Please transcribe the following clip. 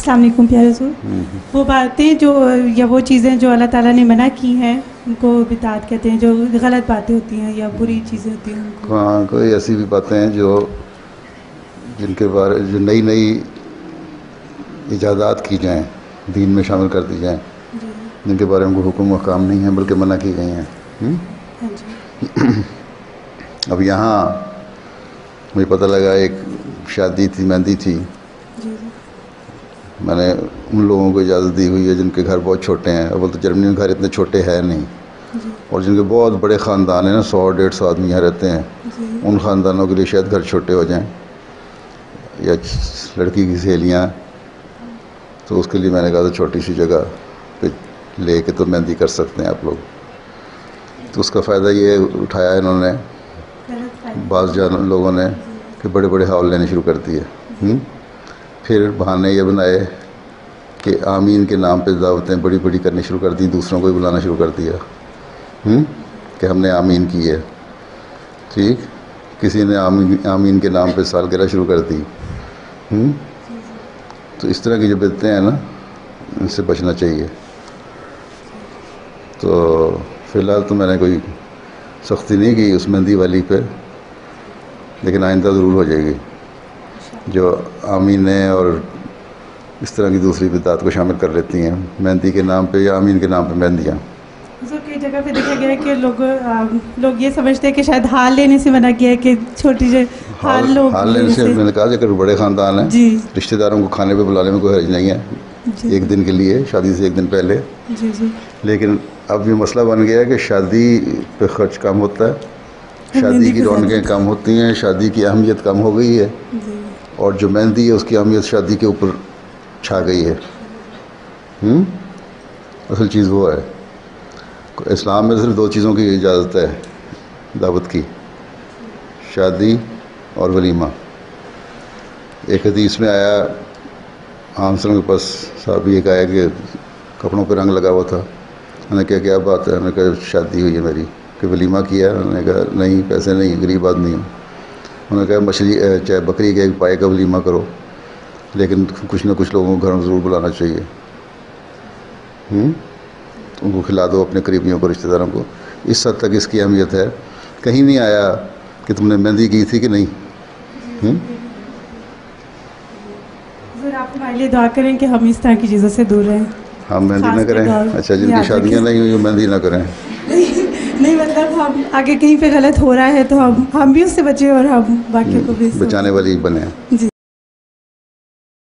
السلام علیکم پیارے حضور. وہ باتیں جو یا وہ چیزیں جو اللہ تعالیٰ نے منع کی ہیں ان کو بدعت کہتے ہیں, جو غلط باتیں ہوتی ہیں یا بری چیزیں ہوتی ہیں. ہاں, کوئی ایسی بھی باتیں ہیں جو جن کے بارے جو نئی نئی ایجادات کی جائیں, دین میں شامل کر دی جائیں, جن کے بارے میں کوئی حکم و احکام نہیں ہیں بلکہ منع کی گئی ہیں. اب یہاں مجھے پتہ لگا ایک شادی تھی, مہندی تھی, میں نے ان لوگوں کو اجازت دی ہوئی ہے جن کے گھر بہت چھوٹے ہیں. اول تو جرمنی میں گھر اتنے چھوٹے ہیں نہیں, اور جن کے بہت بڑے خاندان ہیں نا, 100-150 آدمی یہاں رہتے ہیں, ان خاندانوں کے لیے شاید گھر چھوٹے ہو جائیں, یا لڑکی کی سہیلیاں, تو اس کے لیے میں نے کہا تھا چھوٹی سی جگہ پہ لے کے تو مہندی کر سکتے ہیں آپ لوگ. تو اس کا فائدہ یہ اٹھایا انہوں نے, بعض لوگوں نے, کہ بڑے بڑے ہال لینے شروع کر دیے. پھر بہانے یہ بنائے کہ آمین کے نام پہ دعوتیں بڑی بڑی کرنی شروع کر دی, دوسروں کو بھی بلانا شروع کر دیا کہ ہم نے آمین کی ہے. ٹھیک, کسی نے آمین کے نام پہ سالگرہ شروع کر دی. تو اس طرح کی جو بدعتیں ہیں نا, ان سے بچنا چاہیے. تو فی الحال تو میں نے کوئی سختی نہیں کی اس مہندی والی پہ, لیکن آئندہ ضرور ہو جائے گی. جو آمین اور اس طرح کی دوسری بدعات کو شامل کر لیتی ہیں مہندی کے نام پہ یا آمین کے نام پہ مہندیاں. کئی جگہ پہ دیکھا گیا ہے کہ لوگ یہ سمجھتے ہیں کہ شاید ہال لینے سے منع کیا ہے, کہ چھوٹی جو ہال لینے سے میں نے کہا کہ بڑے خاندان ہیں, رشتہ داروں کو کھانے پہ بلانے میں کوئی حرج نہیں ہے, ایک دن کے لیے, شادی سے ایک دن پہلے. لیکن اب یہ مسئلہ بن گیا ہے کہ شادی پہ خرچ کم ہوتا ہے, شادی کی رونقیں کم ہوتی ہیں, شادی کی اہمیت کم ہو گئی ہے, اور جو مہندی ہے اس کی اہمیت شادی کے اوپر چھا گئی ہے. اصل چیز وہ ہے, اسلام میں صرف 2 چیزوں کی اجازت ہے دعوت کی, شادی اور ولیمہ. ایک حدیث میں آیا, عام سلم کے پاس صحابی ایک آیا کہ کپڑوں پہ رنگ لگا ہوا تھا. میں نے کہا کیا بات ہے؟ میں نے کہا شادی ہوئی ہے میری. کہ ولیمہ کیا ہے؟ انہوں نے کہا نہیں, پیسے نہیں, غریب آدمی ہوں. انہوں نے کہا مچھلی چاہے بکری کے ایک پائے کا ولیمہ کرو, لیکن کچھ نہ کچھ لوگوں کو گھر میں ضرور بلانا چاہیے. ان کو کھلا دو, اپنے قریبیوں کو, رشتہ داروں کو. اس حد تک اس کی اہمیت ہے. کہیں نہیں آیا کہ تم نے مہندی کی تھی کہ نہیں. آپ ہمارے لیے دعا کریں کہ ہم اس طرح کی چیزوں سے دور رہیں. ہم مہندی نہ کریں؟ اچھا, جن کی شادیاں نہیں ہوئی وہ مہندی نہ کریں. نہیں, مطلب ہم آگے کہیں پہ غلط ہو رہا ہے تو ہم بھی اس سے بچیں اور ہم باقیوں کو بھی بچانے والی بنیں. جی.